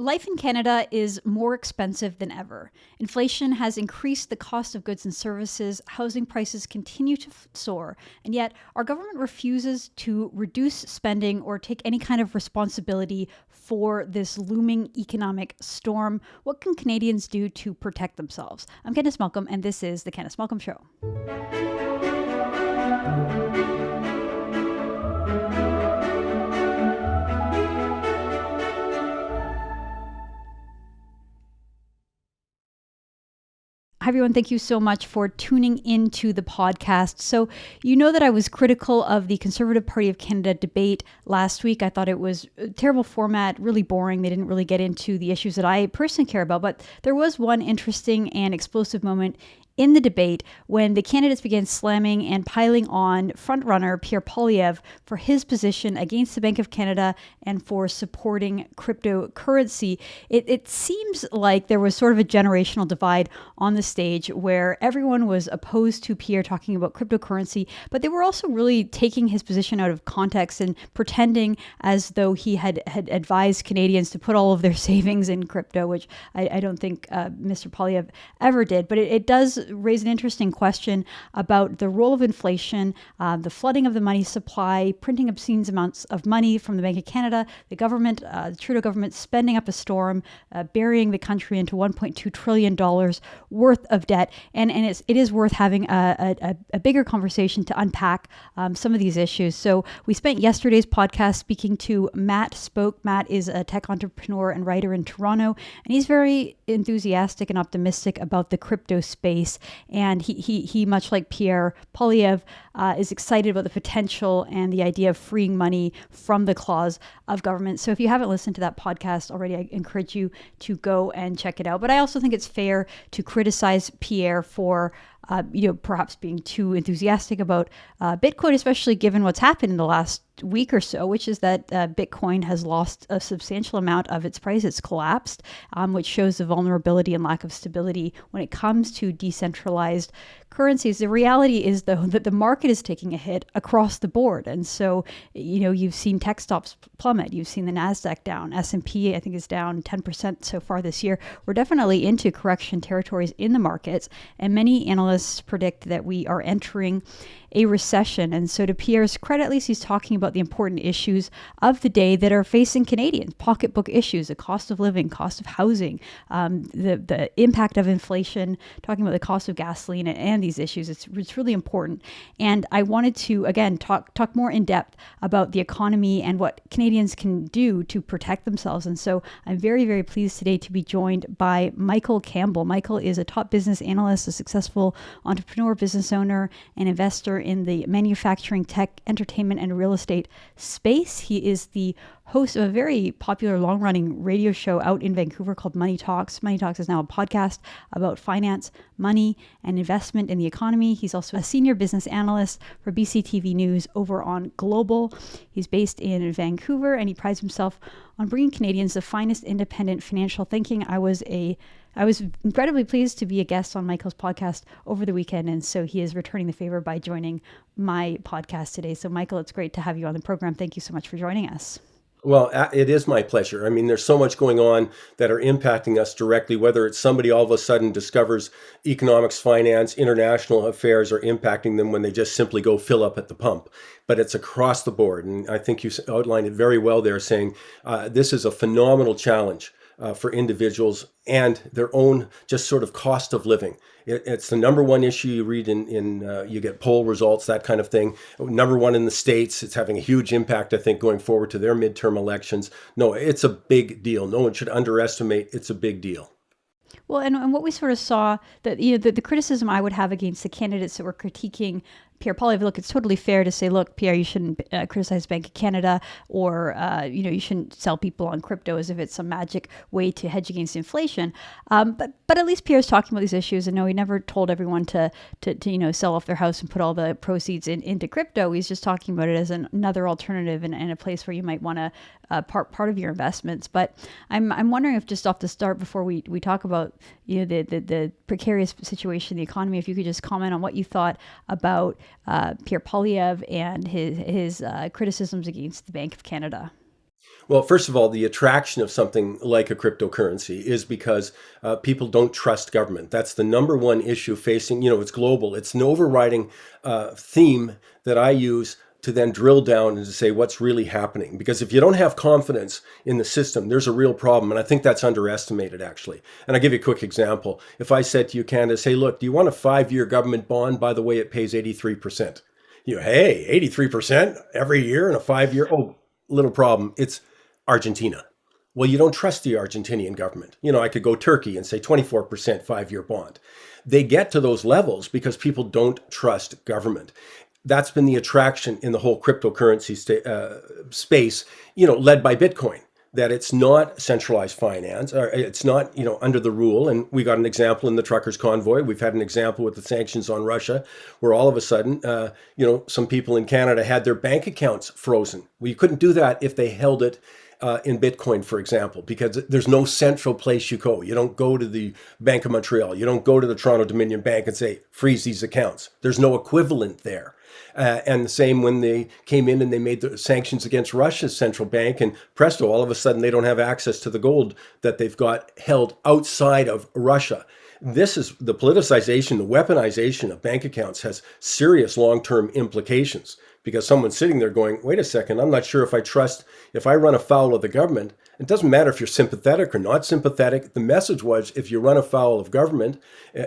Life in Canada is more expensive than ever. Inflation has increased the cost of goods and services, housing prices continue to soar, and yet our government refuses to reduce spending or take any kind of responsibility for this looming economic storm. What can Canadians do to protect themselves? I'm Candice Malcolm, and this is The Candice Malcolm Show. Hi, everyone. Thank you so much for tuning into the podcast. So you know that I was critical of the Conservative Party of Canada debate last week. I thought it was a terrible format, really boring. They didn't really get into the issues that I personally care about. But there was one interesting and explosive moment in the debate when the candidates began slamming and piling on frontrunner Pierre Poilievre for his position against the Bank of Canada and for supporting cryptocurrency. It seems like there was sort of a generational divide on the stage where everyone was opposed to Pierre talking about cryptocurrency, but they were also really taking his position out of context and pretending as though he had advised Canadians to put all of their savings in crypto, which I don't think Mr. Poilievre ever did. But it does raise an interesting question about the role of inflation, the flooding of the money supply, printing obscene amounts of money from the Bank of Canada, the government, the Trudeau government spending up a storm, burying the country into $1.2 trillion worth of debt. And it is worth having a bigger conversation to unpack some of these issues. So we spent yesterday's podcast speaking to Matt Spoke. Matt is a tech entrepreneur and writer in Toronto, and he's very enthusiastic and optimistic about the crypto space. And he much like Pierre Poilievre, is excited about the potential and the idea of freeing money from the claws of government. So if you haven't listened to that podcast already, I encourage you to go and check it out. But I also think it's fair to criticize Pierre for perhaps being too enthusiastic about Bitcoin, especially given what's happened in the last week or so, which is that Bitcoin has lost a substantial amount of its price. It's collapsed, which shows the vulnerability and lack of stability when it comes to decentralized currencies. The reality is, though, that the market is taking a hit across the board. And so, you've seen tech stocks plummet. You've seen the NASDAQ down. S&P, I think, is down 10% so far this year. We're definitely into correction territories in the markets. And many analysts predict that we are entering a recession. And so to Pierre's credit, at least he's talking about the important issues of the day that are facing Canadians, pocketbook issues, the cost of living, cost of housing, the impact of inflation, talking about the cost of gasoline and these issues. It's really important. And I wanted to, again, talk more in depth about the economy and what Canadians can do to protect themselves. And so I'm very, very pleased today to be joined by Michael Campbell. Michael is a top business analyst, a successful entrepreneur, business owner, and investor in the manufacturing, tech, entertainment, and real estate space. He is the host of a very popular long-running radio show out in Vancouver called Money Talks. Money Talks is now a podcast about finance, money, and investment in the economy. He's also a senior business analyst for BCTV News over on Global. He's based in Vancouver, and he prides himself on bringing Canadians the finest independent financial thinking. I was incredibly pleased to be a guest on Michael's podcast over the weekend, and so he is returning the favor by joining my podcast today. So, Michael, it's great to have you on the program. Thank you so much for joining us. Well, it is my pleasure. I mean, there's so much going on that are impacting us directly, whether it's somebody all of a sudden discovers economics, finance, international affairs are impacting them when they just simply go fill up at the pump. But it's across the board. And I think you outlined it very well there, saying this is a phenomenal challenge for individuals and their own just sort of cost of living. It's the number one issue you read in you get poll results, that kind of thing. Number one in the States. It's having a huge impact, I think, going forward to their midterm elections. No, it's a big deal. No one should underestimate. It's a big deal. Well, and what we sort of saw that, the criticism I would have against the candidates that were critiquing Pierre Poilievre, look, it's totally fair to say, look, Pierre, you shouldn't criticize Bank of Canada, or you shouldn't sell people on crypto as if it's some magic way to hedge against inflation. But at least Pierre's talking about these issues, and no, he never told everyone to sell off their house and put all the proceeds into crypto. He's just talking about it as another alternative and a place where you might want to part of your investments. But I'm wondering if, just off the start, before we talk about the precarious situation in the economy, if you could just comment on what you thought about Pierre Poilievre and his criticisms against the Bank of Canada. Well, first of all, the attraction of something like a cryptocurrency is because people don't trust government. That's the number one issue facing, it's global. It's an overriding theme that I use to then drill down and to say what's really happening. Because if you don't have confidence in the system, there's a real problem. And I think that's underestimated, actually. And I'll give you a quick example. If I said to you, Candice, hey, look, do you want a 5-year government bond? By the way, it pays 83%. Hey, 83% every year in a 5-year? Oh, little problem. It's Argentina. Well, you don't trust the Argentinian government. I could go Turkey and say 24% 5-year bond. They get to those levels because people don't trust government. That's been the attraction in the whole cryptocurrency space, led by Bitcoin, that it's not centralized finance, or it's not, under the rule. And we got an example in the truckers convoy. We've had an example with the sanctions on Russia, where all of a sudden, some people in Canada had their bank accounts frozen. Well, you couldn't do that if they held it in Bitcoin, for example, because there's no central place you go. You don't go to the Bank of Montreal. You don't go to the Toronto Dominion Bank and say, freeze these accounts. There's no equivalent there. And the same when they came in and they made the sanctions against Russia's central bank, and presto, all of a sudden they don't have access to the gold that they've got held outside of Russia. This is the politicization, the weaponization of bank accounts has serious long-term implications, because someone's sitting there going, wait a second, I'm not sure if I run afoul of the government. It doesn't matter if you're sympathetic or not sympathetic. The message was, if you run afoul of government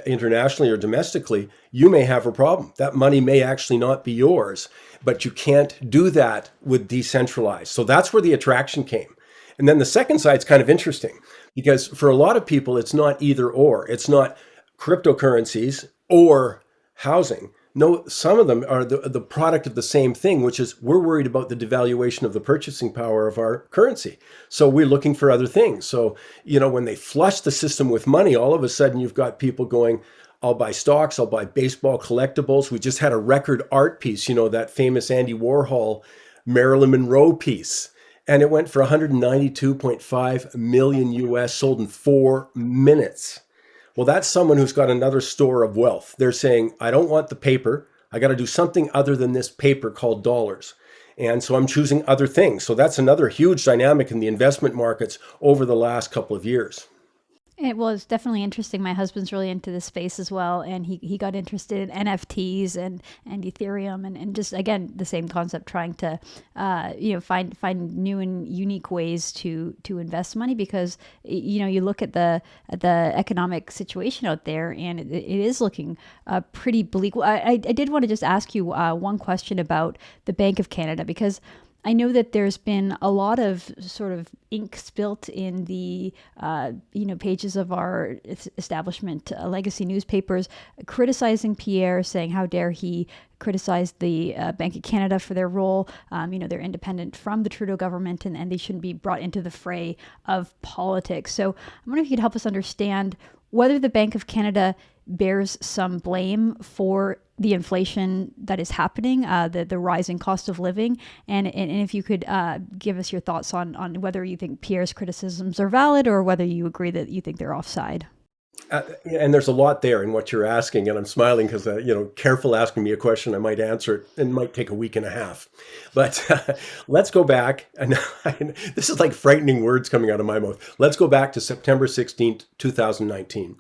internationally or domestically, you may have a problem. That money may actually not be yours, but you can't do that with decentralized. So that's where the attraction came. And then the second side's kind of interesting, because for a lot of people, it's not either or. It's not cryptocurrencies or housing. No, some of them are the product of the same thing, which is we're worried about the devaluation of the purchasing power of our currency. So we're looking for other things. So, when they flush the system with money, all of a sudden you've got people going, I'll buy stocks, I'll buy baseball collectibles. We just had a record art piece, that famous Andy Warhol Marilyn Monroe piece. And it went for 192.5 million US, sold in 4 minutes. Well, that's someone who's got another store of wealth. They're saying, I don't want the paper. I got to do something other than this paper called dollars. And so I'm choosing other things. So that's another huge dynamic in the investment markets over the last couple of years. It's definitely interesting. My husband's really into this space as well, and he got interested in NFTs and Ethereum and just, again, the same concept, trying to find new and unique ways to invest money, because you look at the economic situation out there, and it is looking pretty bleak. I did want to just ask you one question about the Bank of Canada, because I know that there's been a lot of sort of ink spilt in the pages of our establishment legacy newspapers, criticizing Pierre, saying how dare he criticize the Bank of Canada for their role. They're independent from the Trudeau government, and they shouldn't be brought into the fray of politics. So I'm wondering if you could help us understand whether the Bank of Canada bears some blame for the inflation that is happening, the rising cost of living, and if you could give us your thoughts on whether you think Pierre's criticisms are valid, or whether you agree that you think they're offside. And there's a lot there in what you're asking, and I'm smiling because, careful asking me a question, I might answer it, and it might take a week and a half. But let's go back, and this is like frightening words coming out of my mouth. Let's go back to September 16th, 2019.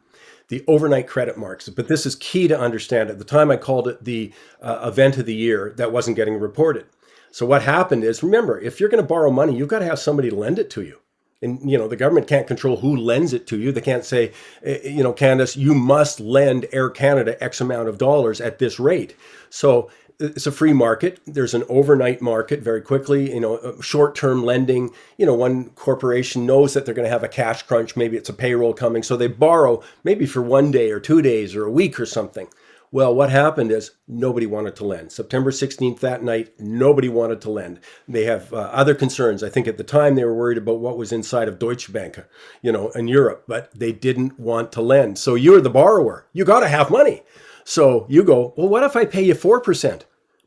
The overnight credit marks. But this is key to understand. At the time, I called it the event of the year that wasn't getting reported. So what happened is, remember, if you're going to borrow money, you've got to have somebody lend it to you. And, the government can't control who lends it to you. They can't say, Candice, you must lend Air Canada X amount of dollars at this rate. So it's a free market. There's an overnight market very quickly, short-term lending. One corporation knows that they're going to have a cash crunch. Maybe it's a payroll coming. So they borrow maybe for 1 day or 2 days or a week or something. Well, what happened is nobody wanted to lend. September 16th, that night, nobody wanted to lend. They have other concerns. I think at the time they were worried about what was inside of Deutsche Bank, in Europe, but they didn't want to lend. So you're the borrower. You got to have money. So you go, well, what if I pay you 4%?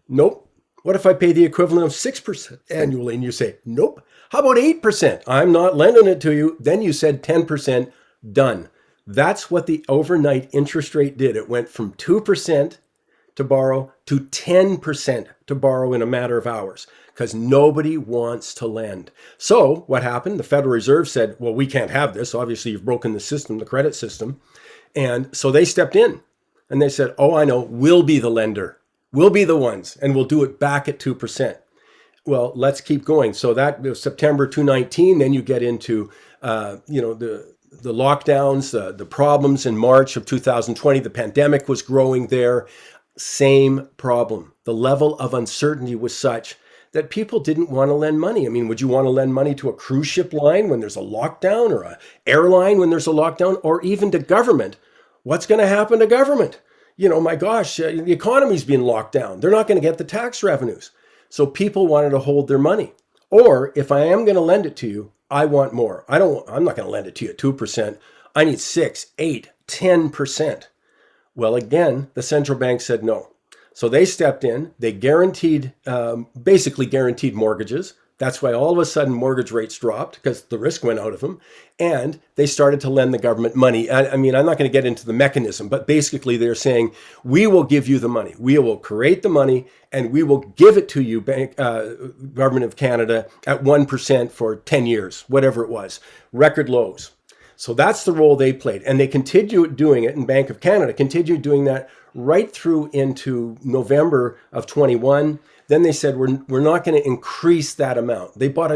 Nope. What if I pay the equivalent of 6% annually? And you say, nope. How about 8%? I'm not lending it to you. Then you said 10%, done. That's what the overnight interest rate did. It went from 2% to borrow to 10% to borrow in a matter of hours. because nobody wants to lend. So what happened? The Federal Reserve said, well, we can't have this. Obviously, you've broken the system, the credit system. And so they stepped in and they said, oh, I know, we'll be the lender. We'll be the ones, and we'll do it back at 2%. Well, let's keep going. So that was September 2019. Then you get into, the lockdowns, the problems in March of 2020. The pandemic was growing there. Same problem. The level of uncertainty was such that people didn't want to lend money. I mean, would you want to lend money to a cruise ship line when there's a lockdown, or an airline when there's a lockdown, or even to government? What's going to happen to government? My gosh, the economy's being locked down. They're not going to get the tax revenues. So people wanted to hold their money. Or if I am going to lend it to you, I want more. I'm not going to lend it to you at 2%. I need 6, 8, 10%. Well, again, the central bank said no. So they stepped in. They basically guaranteed mortgages. That's why all of a sudden mortgage rates dropped, because the risk went out of them. And they started to lend the government money. I mean, I'm not going to get into the mechanism, but basically they're saying, we will give you the money. We will create the money and we will give it to you, Government of Canada, at 1% for 10 years, whatever it was, record lows. So that's the role they played. And they continued doing it, and Bank of Canada continued doing that right through into November of 21. Then they said, we're not going to increase that amount. They bought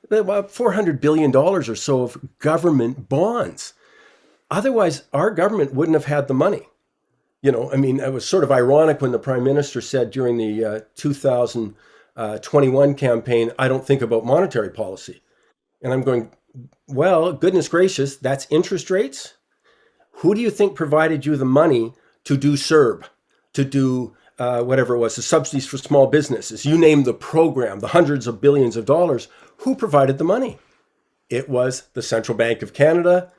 about $400 billion or so of government bonds. Otherwise, our government wouldn't have had the money. It was sort of ironic when the Prime Minister said during the 2021 campaign, I don't think about monetary policy. And I'm going, well, goodness gracious, that's interest rates? Who do you think provided you the money to do CERB, to do whatever it was, the subsidies for small businesses? You name the program, the hundreds of billions of dollars. Who provided the money? It was the Central Bank of Canada,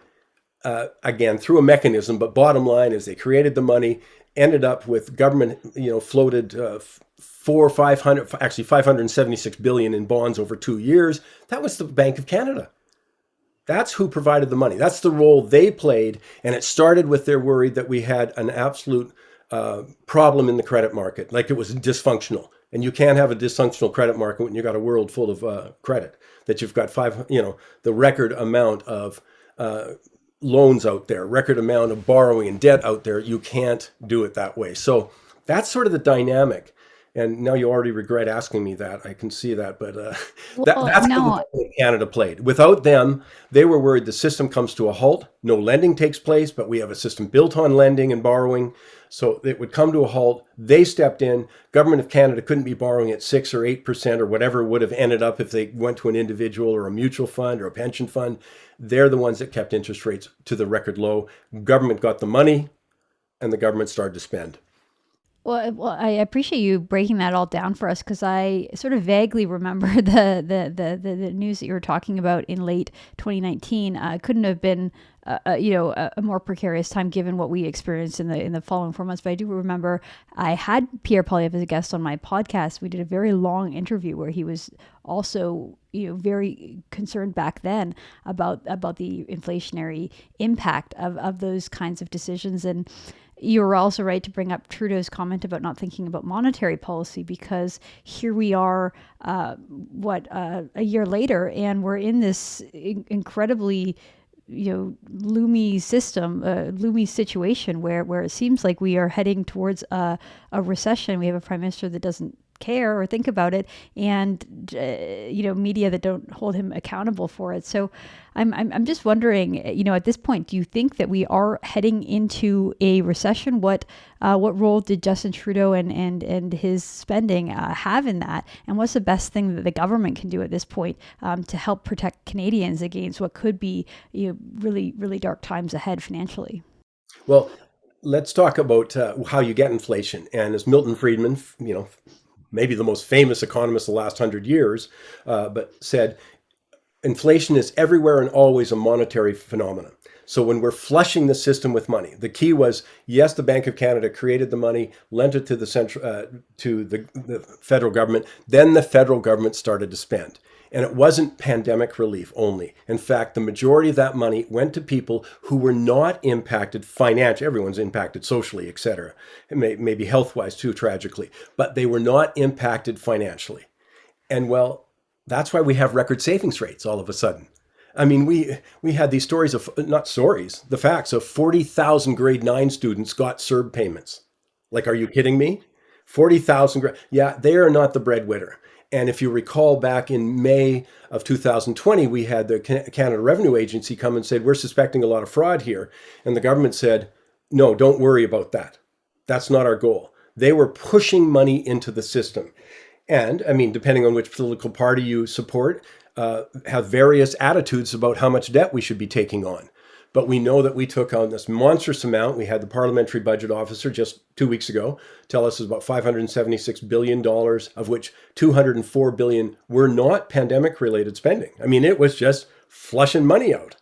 again, through a mechanism. But bottom line is they created the money, ended up with government, floated 576 billion in bonds over 2 years. That was the Bank of Canada. That's who provided the money. That's the role they played. And it started with their worry that we had an absolute problem in the credit market, like it was dysfunctional. And you can't have a dysfunctional credit market when you got a world full of credit, that you've got the record amount of loans out there, record amount of borrowing and debt out there. You can't do it that way. So that's sort of the dynamic. And now you already regret asking me that. I can see that. But that's how Canada played. Without them, they were worried the system comes to a halt. No lending takes place, but we have a system built on lending and borrowing. So it would come to a halt. They stepped in. Government of Canada couldn't be borrowing at 6 or 8% or whatever it would have ended up if they went to an individual or a mutual fund or a pension fund. They're the ones that kept interest rates to the record low. Government got the money and the government started to spend. Well, I appreciate you breaking that all down for us, because I sort of vaguely remember the news that you were talking about in late 2019. Couldn't have been a more precarious time given what we experienced in the following 4 months. But I do remember I had Pierre Poilievre as a guest on my podcast. We did a very long interview where he was also very concerned back then about the inflationary impact of those kinds of decisions. And you were also right to bring up Trudeau's comment about not thinking about monetary policy, because here we are, a year later, and we're in this incredibly, loomy situation where it seems like we are heading towards a recession. We have a prime minister that doesn't care or think about it, and media that don't hold him accountable for it. So I'm just wondering, at this point, do you think that we are heading into a recession? What role did Justin Trudeau and his spending have in that? And what's the best thing that the government can do at this point to help protect Canadians against what could be really, really dark times ahead financially? Well, let's talk about how you get inflation. And as Milton Friedman, maybe the most famous economist of the last 100 years, but said, inflation is everywhere and always a monetary phenomenon. So when we're flushing the system with money, the key was, yes, the Bank of Canada created the money, lent it to the federal government. Then the federal government started to spend. And it wasn't pandemic relief only. In fact, the majority of that money went to people who were not impacted financially. Everyone's impacted socially, et cetera. Maybe health-wise too, tragically. But they were not impacted financially. And well, that's why we have record savings rates all of a sudden. I mean, we had these stories of, not stories, the facts of 40,000 grade 9 students got CERB payments. Like, are you kidding me? 40,000. Yeah, they are not the breadwinner. And if you recall, back in May of 2020, we had the Canada Revenue Agency come and said, we're suspecting a lot of fraud here. And the government said, no, don't worry about that. That's not our goal. They were pushing money into the system. And I mean, depending on which political party you support, have various attitudes about how much debt we should be taking on. But we know that we took on this monstrous amount. We had the parliamentary budget officer just 2 weeks ago tell us it was about $576 billion, of which $204 billion were not pandemic-related spending. I mean, it was just flushing money out.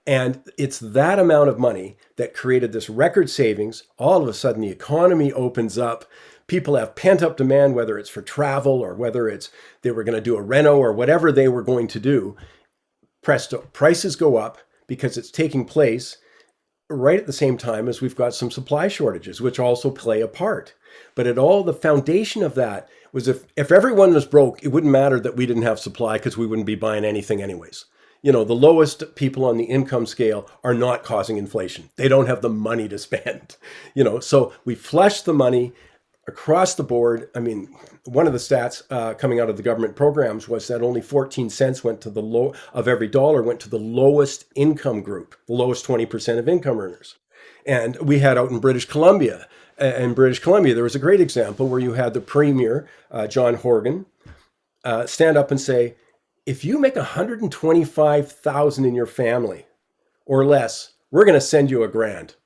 And it's that amount of money that created this record savings. All of a sudden, the economy opens up. People have pent-up demand, whether it's for travel or whether it's they were going to do a reno or whatever they were going to do. Presto, prices go up because it's taking place right at the same time as we've got some supply shortages, which also play a part. But the foundation of that was if everyone was broke, it wouldn't matter that we didn't have supply because we wouldn't be buying anything anyways. You know, the lowest people on the income scale are not causing inflation. They don't have the money to spend, so we flush the money across the board. I mean, one of the stats coming out of the government programs was that only 14 cents went to the low of every dollar went to the lowest income group, the lowest 20% of income earners. And we had out in British Columbia, there was a great example where you had the Premier, John Horgan, stand up and say, if you make $125,000 in your family or less, we're going to send you $1,000.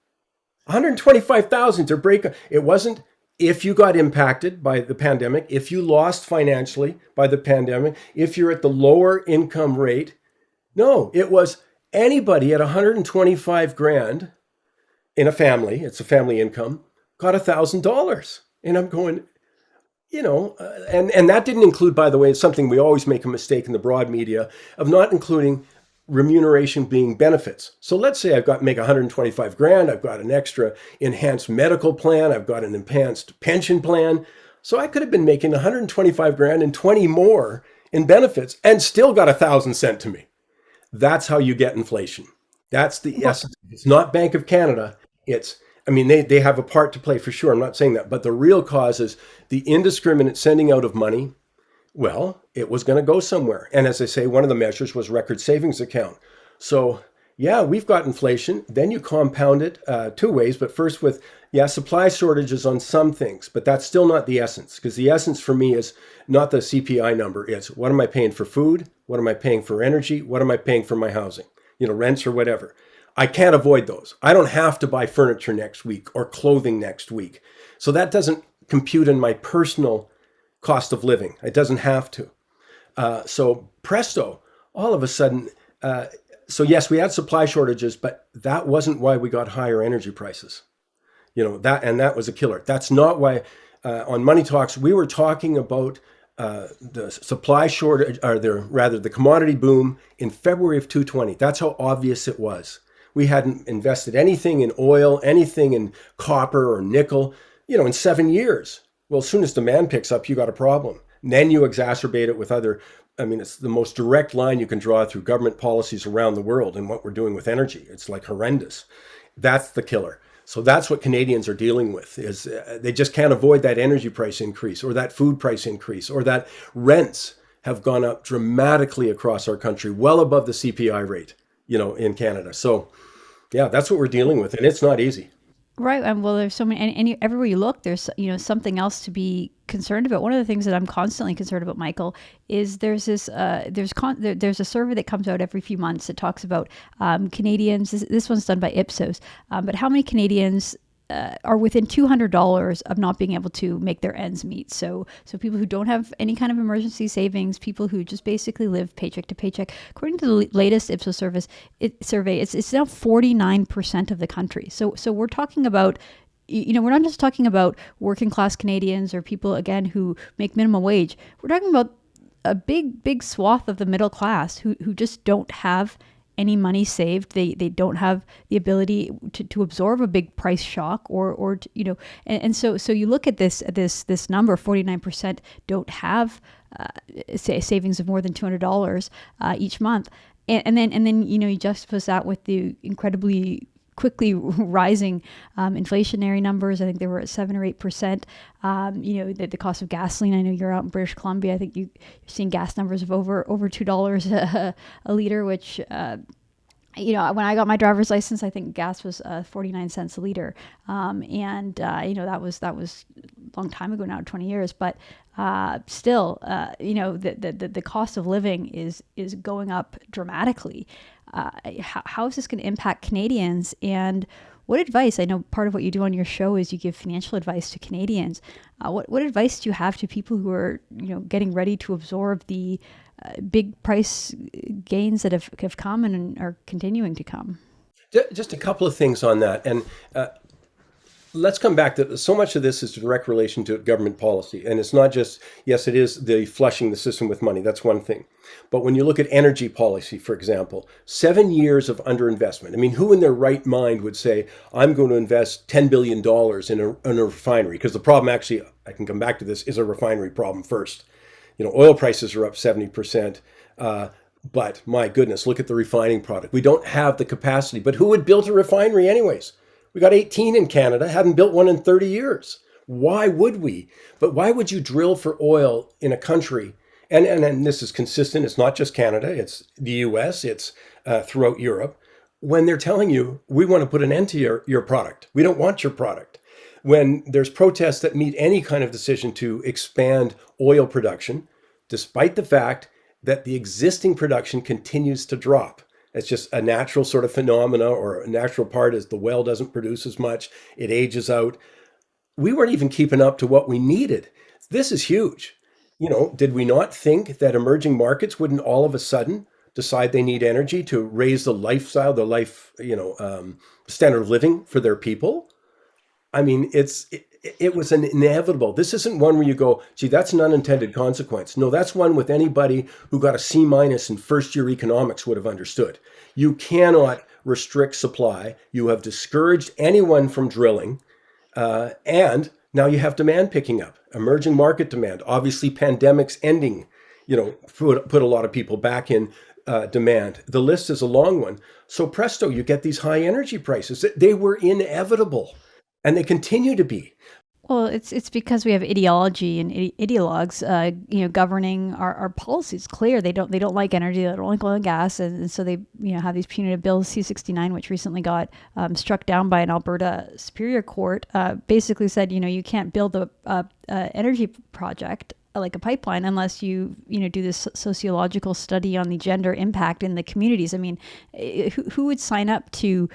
$125,000 to break. It wasn't if you got impacted by the pandemic, if you lost financially by the pandemic, if you're at the lower income rate. No, it was anybody at $125,000 in a family, it's a family income, got $1,000. And I'm going, and that didn't include, by the way, something we always make a mistake in the broad media of not including remuneration being benefits. So let's say make $125,000. I've got an extra enhanced medical plan. I've got an enhanced pension plan. So I could have been making $125,000 and 20 more in benefits and still got $1,000 sent to me. That's how you get inflation. That's the essence. It's not Bank of Canada. They have a part to play for sure. I'm not saying that. But the real cause is the indiscriminate sending out of money. Well, it was going to go somewhere. And as I say, one of the measures was record savings account. So, yeah, we've got inflation. Then you compound it two ways. But first with, supply shortages on some things. But that's still not the essence. Because the essence for me is not the CPI number. It's what am I paying for food? What am I paying for energy? What am I paying for my housing? Rents or whatever. I can't avoid those. I don't have to buy furniture next week or clothing next week. So that doesn't compute in my personal cost of living. It doesn't have to. So presto, all of a sudden. So yes, we had supply shortages, but that wasn't why we got higher energy prices. That was a killer. That's not why on Money Talks, we were talking about the supply shortage, or the commodity boom in February of 2020. That's how obvious it was. We hadn't invested anything in oil, anything in copper or nickel, in 7 years. Well, as soon as demand picks up, you got a problem. And then you exacerbate it with it's the most direct line you can draw through government policies around the world and what we're doing with energy. It's like horrendous. That's the killer. So that's what Canadians are dealing with, is they just can't avoid that energy price increase or that food price increase or that rents have gone up dramatically across our country, well above the CPI rate, in Canada. So yeah, that's what we're dealing with. And it's not easy. Right. And well, there's so many, and everywhere you look, there's, something else to be concerned about. One of the things that I'm constantly concerned about, Michael, is there's this, there's a survey that comes out every few months that talks about Canadians. This one's done by Ipsos, but how many Canadians are within $200 of not being able to make their ends meet. So people who don't have any kind of emergency savings, people who just basically live paycheck to paycheck. According to the latest Ipsos survey, it's now 49% of the country. So we're talking about, we're not just talking about working class Canadians or people, again, who make minimum wage. We're talking about a big swath of the middle class who just don't have any money saved. They don't have the ability to absorb a big price shock or to, and so you look at this number, 49% don't have say savings of more than $200 each month, and then you juxtapose that with the incredibly quickly rising inflationary numbers. I think they were at 7 or 8%. The cost of gasoline. I know you're out in British Columbia. I think you're seeing gas numbers of over $2 a liter, which when I got my driver's license, I think gas was 49 cents a liter, that was a long time ago now, 20 years. But still, the cost of living is going up dramatically. How is this going to impact Canadians? And what advice? I know part of what you do on your show is you give financial advice to Canadians. What advice do you have to people who are getting ready to absorb the big price gains that have come and are continuing to come? Just a couple of things on that. And let's come back to so much of this is direct relation to government policy. And it's not just, yes, it is the flushing the system with money. That's one thing. But when you look at energy policy, for example, 7 years of underinvestment. I mean, who in their right mind would say, I'm going to invest $10 billion in a refinery? Because the problem, actually, I can come back to this, is a refinery problem first. Oil prices are up 70%. But my goodness, look at the refining product. We don't have the capacity. But who would build a refinery anyways? We got 18 in Canada, hadn't built one in 30 years. Why would we? But why would you drill for oil in a country? And this is consistent. It's not just Canada. It's the US. It's throughout Europe. When they're telling you, we want to put an end to your product. We don't want your product. When there's protests that meet any kind of decision to expand oil production, despite the fact that the existing production continues to drop. It's just a natural sort of phenomena, or a natural part is the well doesn't produce as much. It ages out. We weren't even keeping up to what we needed. This is huge. Did we not think that emerging markets wouldn't all of a sudden decide they need energy to raise the lifestyle, the life, standard of living for their people? I mean, it was an inevitable. This isn't one where you go, gee, that's an unintended consequence. No, that's one with anybody who got a C- in first year economics would have understood. You cannot restrict supply. You have discouraged anyone from drilling. And now you have demand picking up, emerging market demand. Obviously, pandemics ending, put a lot of people back in demand. The list is a long one. So presto, you get these high energy prices. They were inevitable. And they continue to be. Well, it's because we have ideology and ideologues, governing our policies. Clear, they don't like energy, they don't like oil and gas, and so they have these punitive bills. C-69, which recently got struck down by an Alberta Superior Court, basically said you can't build a energy project like a pipeline unless you do this sociological study on the gender impact in the communities. I mean, who would sign up to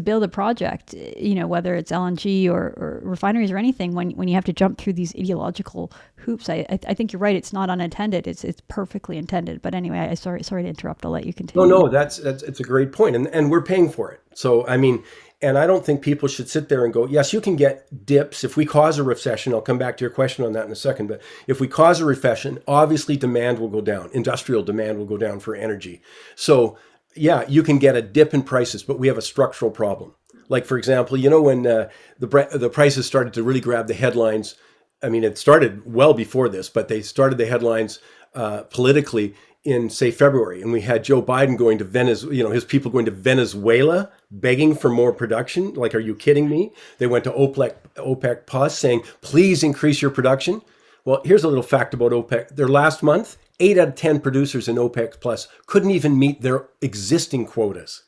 build a project, whether it's LNG or refineries or anything, when you have to jump through these ideological hoops? I think you're right. It's not unintended. It's perfectly intended. But anyway, sorry to interrupt. I'll let you continue. No, it's a great point, and we're paying for it. So I mean. And I don't think people should sit there and go, yes, you can get dips. If we cause a recession, I'll come back to your question on that in a second, but if we cause a recession, obviously demand will go down. Industrial demand will go down for energy. So yeah, you can get a dip in prices, but we have a structural problem. Like, for example, when the prices started to really grab the headlines, I mean, it started well before this, but they started the headlines politically in, say, February, and we had Joe Biden going to Venezuela, his people going to Venezuela, begging for more production. Like, are you kidding me? They went to OPEC Plus saying, please increase your production. Well, here's a little fact about OPEC. Their last month, 8 out of 10 producers in OPEC Plus couldn't even meet their existing quotas.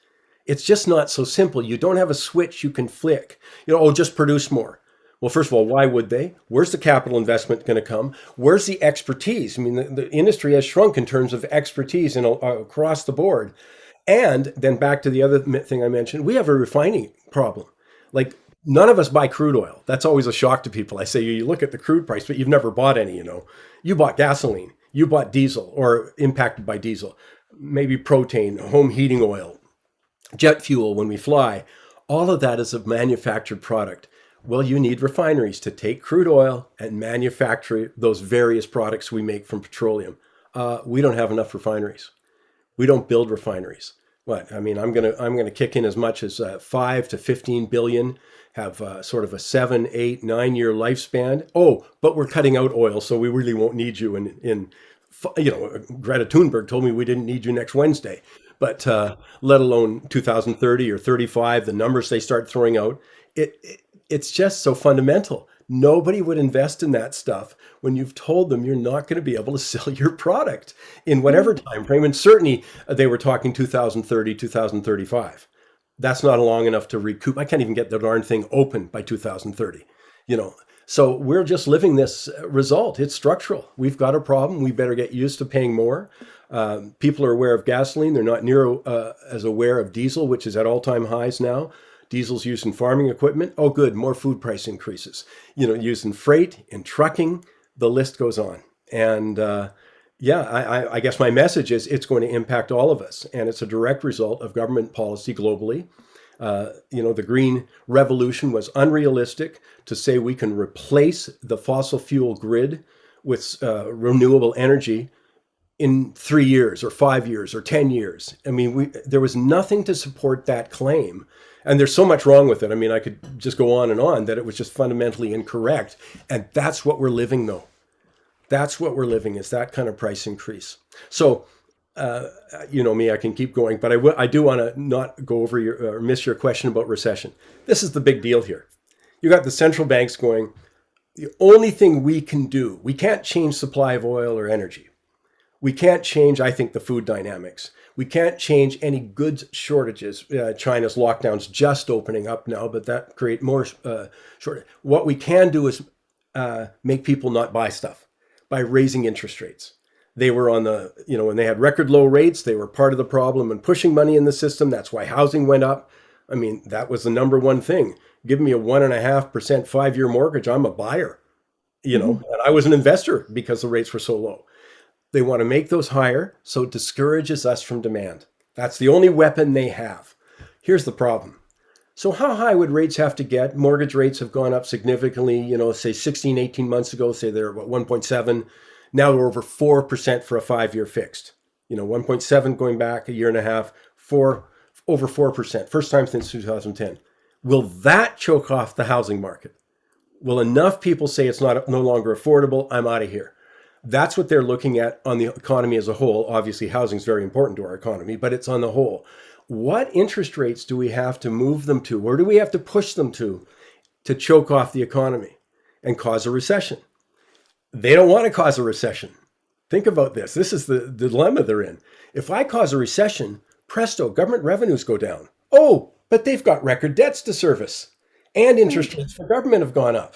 It's just not so simple. You don't have a switch you can flick. Just produce more. Well, first of all, why would they? Where's the capital investment going to come? Where's the expertise? I mean, the industry has shrunk in terms of expertise across the board. And then back to the other thing I mentioned, we have a refining problem. Like, none of us buy crude oil. That's always a shock to people. I say, you look at the crude price, but you've never bought any, You bought gasoline, you bought diesel or impacted by diesel, maybe propane, home heating oil, jet fuel when we fly. All of that is a manufactured product. Well, you need refineries to take crude oil and manufacture those various products we make from petroleum. We don't have enough refineries. We don't build refineries. What? I mean, I'm gonna kick in as much as 5 to 15 billion, have sort of a 7, 8, 9 year lifespan. Oh, but we're cutting out oil, so we really won't need you Greta Thunberg told me we didn't need you next Wednesday, but let alone 2030 or 35, the numbers they start throwing out, it's just so fundamental. Nobody would invest in that stuff when you've told them you're not going to be able to sell your product in whatever time frame. And certainly they were talking 2030, 2035. That's not long enough to recoup. I can't even get the darn thing open by 2030, you know. So we're just living this result. It's structural. We've got a problem. We better get used to paying more. People are aware of gasoline. They're not near as aware of diesel, which is at all-time highs now. Diesel's used in farming equipment. Oh, good. More food price increases. You know, used in freight, in trucking. The list goes on. And I guess my message is it's going to impact all of us. And it's a direct result of government policy globally. The green revolution was unrealistic. To say we can replace the fossil fuel grid with renewable energy in 3 years or 5 years or 10 years. I mean, there was nothing to support that claim. And there's so much wrong with it. I mean, I could just go on and on that it was just fundamentally incorrect. And that's what we're living, though. That's what we're living, is that kind of price increase. So, you know me, I can keep going, but I do want to not go over or miss your question about recession. This is the big deal here. You got the central banks going, the only thing we can do, we can't change supply of oil or energy. We can't change, I think, the food dynamics. We can't change any goods shortages. China's lockdown's just opening up now, but that create more shortage. What we can do is make people not buy stuff by raising interest rates. They were on when they had record low rates, they were part of the problem and pushing money in the system. That's why housing went up. I mean, that was the number one thing. Give me a 1.5% 5-year mortgage, I'm a buyer. And I was an investor because the rates were so low. They want to make those higher, so it discourages us from demand. That's the only weapon they have. Here's the problem. So how high would rates have to get? Mortgage rates have gone up significantly, say 16, 18 months ago, say they're about 1.7. Now they're over 4% for a 5-year fixed. 1.7 going back a year and a half, over 4%, first time since 2010. Will that choke off the housing market? Will enough people say it's no longer affordable? I'm out of here. That's what they're looking at on the economy as a whole. Obviously, housing is very important to our economy, but it's on the whole. What interest rates do we have to move them to? Where do we have to push them to choke off the economy and cause a recession? They don't want to cause a recession. Think about this. This is the dilemma they're in. If I cause a recession, presto, government revenues go down. Oh, but they've got record debts to service, and interest rates for government have gone up.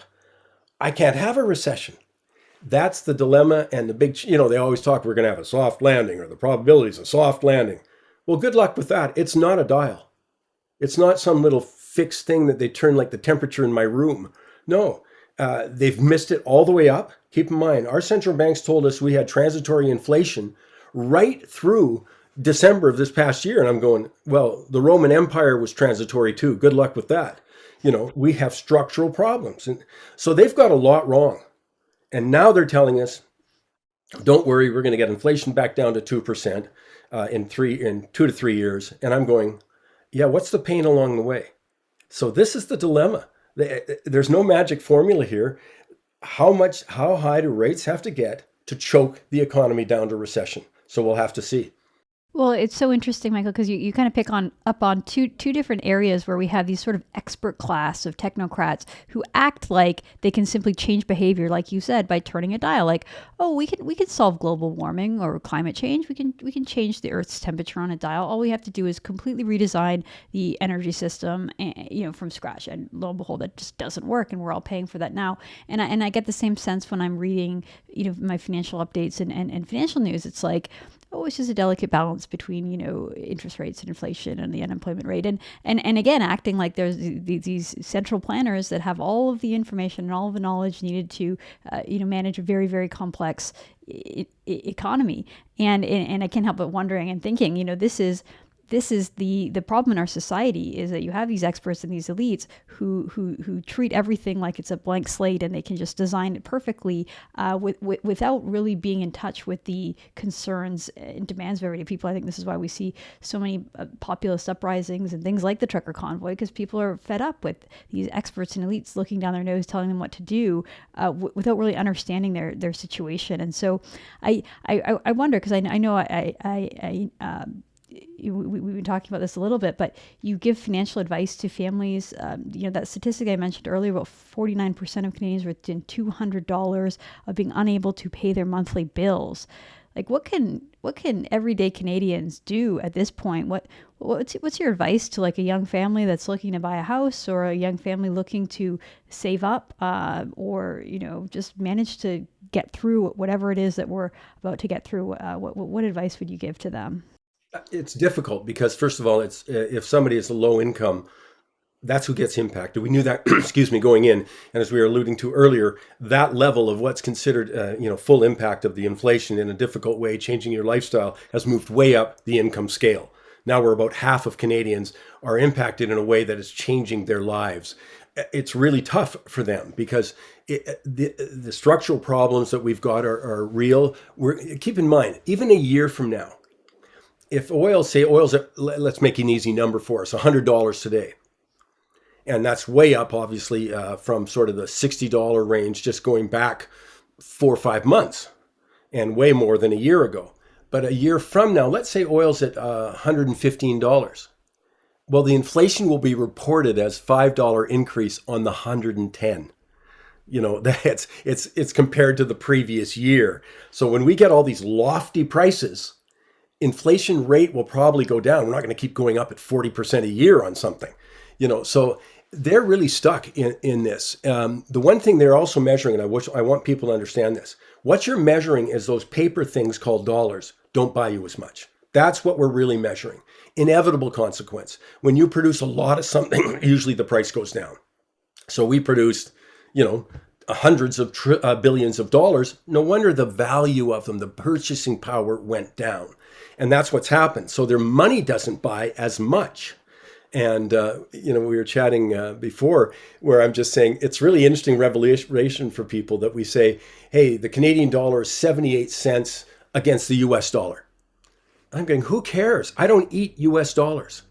I can't have a recession. That's the dilemma. And the big, they always talk, we're going to have a soft landing, or the probability is a soft landing. Well, good luck with that. It's not a dial. It's not some little fixed thing that they turn like the temperature in my room. No, they've missed it all the way up. Keep in mind, our central banks told us we had transitory inflation right through December of this past year. And I'm going, well, the Roman Empire was transitory too. Good luck with that. We have structural problems. And so they've got a lot wrong. And now they're telling us, don't worry, we're going to get inflation back down to 2% in 2 to 3 years. And I'm going, yeah, what's the pain along the way? So this is the dilemma. There's no magic formula here. How high do rates have to get to choke the economy down to recession? So we'll have to see. Well, it's so interesting, Michael, because you kind of pick up on two different areas where we have these sort of expert class of technocrats who act like they can simply change behavior, like you said, by turning a dial. Like, oh, we can solve global warming or climate change. We can change the Earth's temperature on a dial. All we have to do is completely redesign the energy system, from scratch. And lo and behold, that just doesn't work, and we're all paying for that now. And I get the same sense when I'm reading, my financial updates and financial news. It's like, oh, it's just a delicate balance between, interest rates and inflation and the unemployment rate. And again, acting like there's these central planners that have all of the information and all of the knowledge needed to, manage a very, very complex economy. And I can't help but wondering and thinking, this is this is the problem in our society, is that you have these experts and these elites who treat everything like it's a blank slate, and they can just design it perfectly without really being in touch with the concerns and demands of everyday people. I think this is why we see so many populist uprisings and things like the trucker convoy, because people are fed up with these experts and elites looking down their nose, telling them what to do without really understanding their situation. And so I wonder, because I know we've been talking about this a little bit, but you give financial advice to families. That statistic I mentioned earlier, about 49% of Canadians are within $200 of being unable to pay their monthly bills. Like, what can everyday Canadians do at this point? What's your advice to like a young family that's looking to buy a house, or a young family looking to save up, or just manage to get through whatever it is that we're about to get through? What advice would you give to them? It's difficult because, first of all, it's if somebody is a low income, that's who gets impacted. We knew that, excuse me, going in. And as we were alluding to earlier, that level of what's considered, full impact of the inflation in a difficult way, changing your lifestyle, has moved way up the income scale. Now we're about half of Canadians are impacted in a way that is changing their lives. It's really tough for them because the structural problems that we've got are real. Keep in mind, even a year from now, if oil's at, let's make an easy number for us, $100 today. And that's way up, obviously, from sort of the $60 range, just going back 4 or 5 months, and way more than a year ago. But a year from now, let's say oil's at $115. Well, the inflation will be reported as $5 increase on the 110. That's it's compared to the previous year. So when we get all these lofty prices, inflation rate will probably go down. We're not going to keep going up at 40% a year on something, so they're really stuck in this. The one thing they're also measuring, and I want people to understand this, what you're measuring is those paper things called dollars don't buy you as much. That's what we're really measuring. Inevitable consequence. When you produce a lot of something, usually the price goes down. So we produced, hundreds of billions of dollars. No wonder the value of them, the purchasing power went down. And that's what's happened. So their money doesn't buy as much. And, we were chatting before where I'm just saying it's really interesting revelation for people that we say, hey, the Canadian dollar is 78 cents against the US dollar. I'm going, who cares? I don't eat US dollars.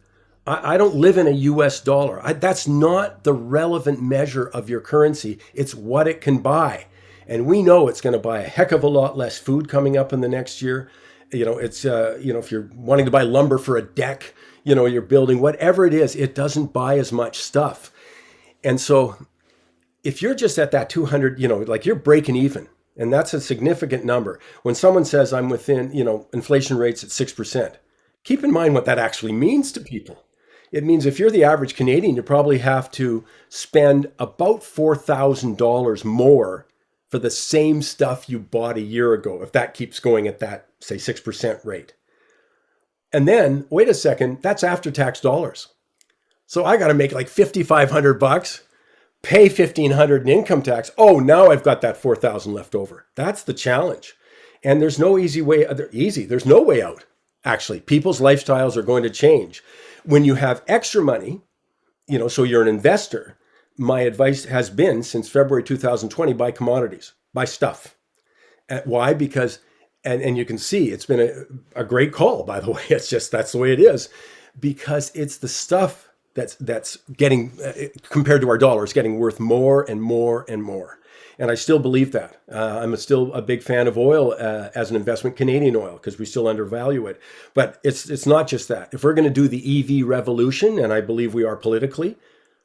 I don't live in a US dollar. That's not the relevant measure of your currency. It's what it can buy. And we know it's going to buy a heck of a lot less food coming up in the next year. It's, if you're wanting to buy lumber for a deck, you're building, whatever it is, it doesn't buy as much stuff. And so if you're just at that 200, like you're breaking even, and that's a significant number. When someone says I'm within, inflation rates at 6%, keep in mind what that actually means to people. It means if you're the average Canadian, you probably have to spend about $4,000 more for the same stuff you bought a year ago, if that keeps going at that, say, 6% rate. And then, wait a second, that's after-tax dollars. So I got to make like $5,500, pay $1,500 in income tax. Oh, now I've got that $4,000 left over. That's the challenge. And there's no easy way, there's no way out. Actually, people's lifestyles are going to change. When you have extra money, so you're an investor, my advice has been since February 2020, buy commodities, buy stuff. Why? Because, and you can see it's been a great call, by the way. It's just, that's the way it is, because it's the stuff that's getting, compared to our dollars, getting worth more and more and more. And I still believe that. I'm still a big fan of oil as an investment, Canadian oil, because we still undervalue it. But it's not just that. If we're going to do the EV revolution, and I believe we are politically,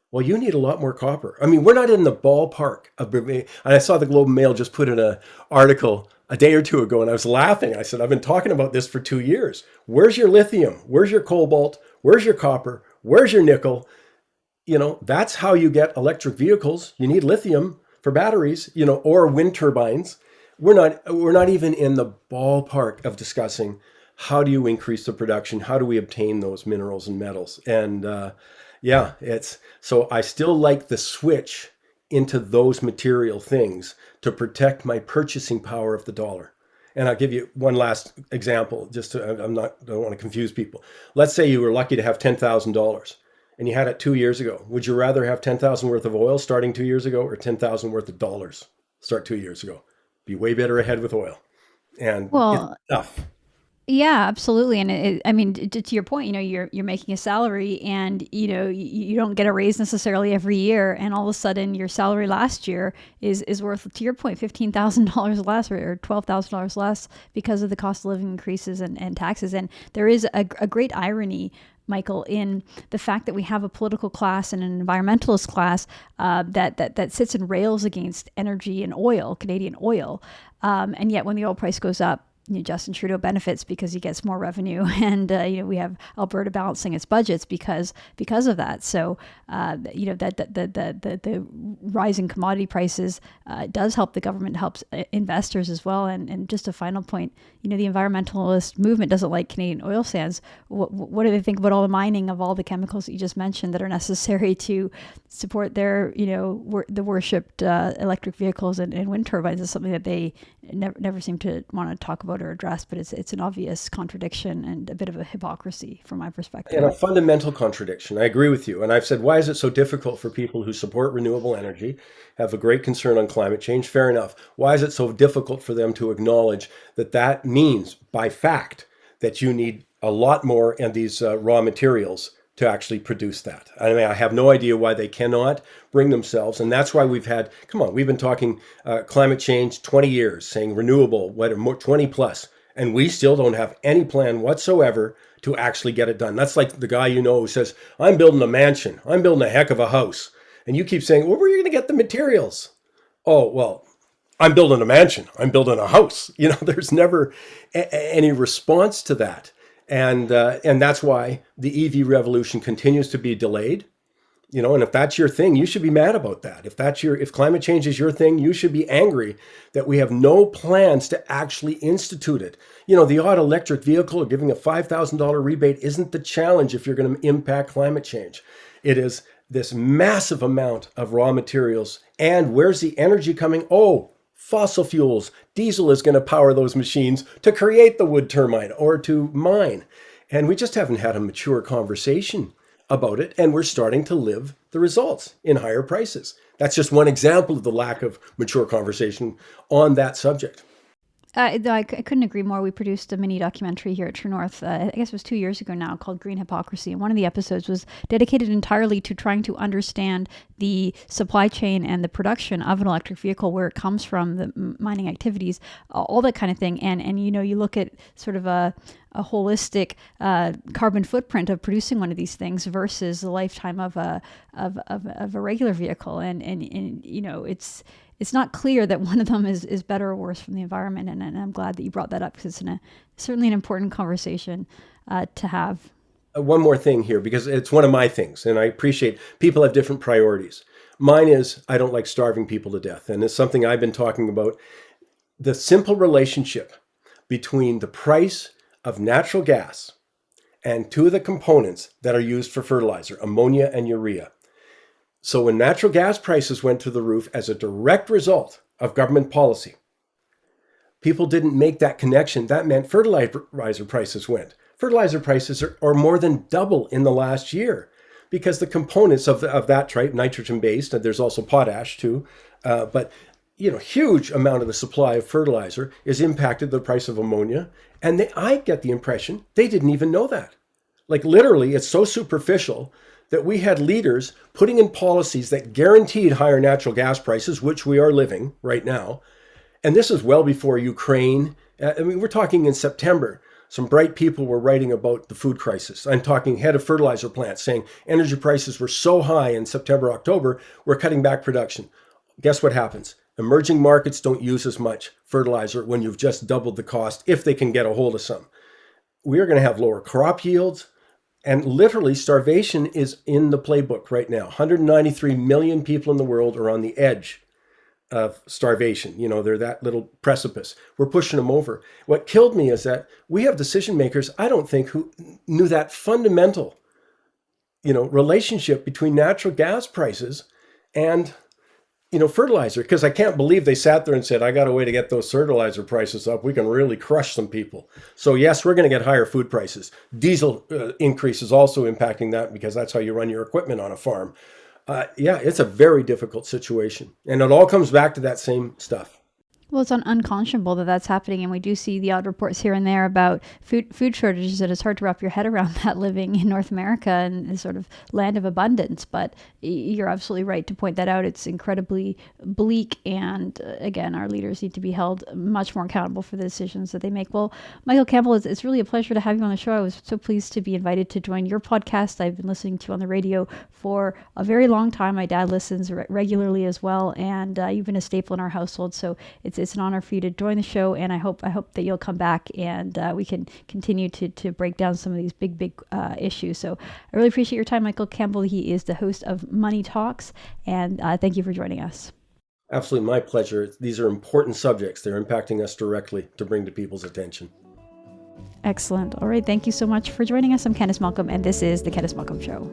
well, you need a lot more copper. I mean, we're not in the ballpark of, and I saw the Globe and Mail just put in an article a day or two ago, and I was laughing. I said, I've been talking about this for 2 years. Where's your lithium? Where's your cobalt? Where's your copper? Where's your nickel? That's how you get electric vehicles. You need lithium for batteries, or wind turbines. We're not even in the ballpark of discussing how do you increase the production? How do we obtain those minerals and metals? And so I still like the switch into those material things to protect my purchasing power of the dollar. And I'll give you one last example, just to, I don't want to confuse people. Let's say you were lucky to have $10,000 and you had it 2 years ago. Would you rather have 10,000 worth of oil starting 2 years ago or 10,000 worth of dollars start 2 years ago? Be way better ahead with oil. And it's Well, tough. yeah, absolutely. And I mean, to your point, you're making a salary, and you don't get a raise necessarily every year, and all of a sudden your salary last year is worth, to your point, $15,000 less or $12,000 less because of the cost of living increases and taxes. And there is a great irony, Michael, in the fact that we have a political class and an environmentalist class that sits and rails against energy and oil, Canadian oil, and yet when the oil price goes up, Justin Trudeau benefits because he gets more revenue, and we have Alberta balancing its budgets because of that. So the rising commodity prices does help the government, helps investors as well. And just a final point, the environmentalist movement doesn't like Canadian oil sands. What do they think about all the mining of all the chemicals that you just mentioned that are necessary to support their the worshipped electric vehicles and wind turbines? Is something that they never seem to want to talk about or address, but it's an obvious contradiction and a bit of a hypocrisy from my perspective. And a fundamental contradiction. I agree with you. And I've said, why is it so difficult for people who support renewable energy, have a great concern on climate change? Fair enough. Why is it so difficult for them to acknowledge that means, by fact, that you need a lot more of these raw materials to actually produce that? I mean, I have no idea why they cannot bring themselves. And that's why we've been talking climate change 20 years, saying renewable, 20 plus. And we still don't have any plan whatsoever to actually get it done. That's like the guy who says, I'm building a mansion. I'm building a heck of a house. And you keep saying, well, where are you going to get the materials? Oh, well, I'm building a mansion. I'm building a house. There's never any response to that. And that's why the EV revolution continues to be delayed. And if that's your thing, you should be mad about that. If climate change is your thing, you should be angry that we have no plans to actually institute it. The odd electric vehicle or giving a $5,000 rebate isn't the challenge if you're going to impact climate change. It is this massive amount of raw materials. And where's the energy coming? Oh, fossil fuels. Diesel is going to power those machines to create the wood turbine or to mine. And we just haven't had a mature conversation about it, and we're starting to live the results in higher prices. That's just one example of the lack of mature conversation on that subject. I couldn't agree more. We produced a mini documentary here at True North, I guess it was 2 years ago now, called Green Hypocrisy. And one of the episodes was dedicated entirely to trying to understand the supply chain and the production of an electric vehicle, where it comes from, the mining activities, all that kind of thing. And you look at sort of a holistic carbon footprint of producing one of these things versus the lifetime of a regular vehicle, and it's not clear that one of them is better or worse from the environment. And I'm glad that you brought that up, because it's certainly an important conversation to have. One more thing here, because it's one of my things, and I appreciate people have different priorities. Mine is, I don't like starving people to death. And it's something I've been talking about. The simple relationship between the price of natural gas and two of the components that are used for fertilizer, ammonia and urea. So when natural gas prices went through the roof as a direct result of government policy, people didn't make that connection. That meant fertilizer prices went. Fertilizer prices are more than double in the last year, because the components of that trait, nitrogen-based, and there's also potash too, but huge amount of the supply of fertilizer is impacted the price of ammonia. And I get the impression they didn't even know that. Like, literally, it's so superficial that we had leaders putting in policies that guaranteed higher natural gas prices, which we are living right now. And this is well before Ukraine. We're talking in September. Some bright people were writing about the food crisis. I'm talking head of fertilizer plants saying energy prices were so high in September, October, we're cutting back production. Guess what happens? Emerging markets don't use as much fertilizer when you've just doubled the cost, if they can get a hold of some. We are going to have lower crop yields, and literally starvation is in the playbook right now. 193 million people in the world are on the edge of starvation. They're that little precipice. We're pushing them over. What killed me is that we have decision makers, I don't think, who knew that fundamental, relationship between natural gas prices and fertilizer, because I can't believe they sat there and said, I got a way to get those fertilizer prices up. We can really crush some people. So yes, we're going to get higher food prices. Diesel increase is also impacting that, because that's how you run your equipment on a farm. It's a very difficult situation. And it all comes back to that same stuff. Well, it's unconscionable that that's happening, and we do see the odd reports here and there about food shortages, and it's hard to wrap your head around that living in North America and this sort of land of abundance. But you're absolutely right to point that out. It's incredibly bleak, and again, our leaders need to be held much more accountable for the decisions that they make. Well, Michael Campbell, it's really a pleasure to have you on the show. I was so pleased to be invited to join your podcast. I've been listening to you on the radio for a very long time. My dad listens regularly as well, and you've been a staple in our household. So it's an honor for you to join the show, and I hope that you'll come back and we can continue to break down some of these big issues. So I really appreciate your time, Michael Campbell. He is the host of Money Talks, and thank you for joining us. Absolutely, my pleasure. These are important subjects. They're impacting us directly to bring to people's attention. Excellent. All right, thank you so much for joining us. I'm Candice Malcolm, and this is the Candice Malcolm Show.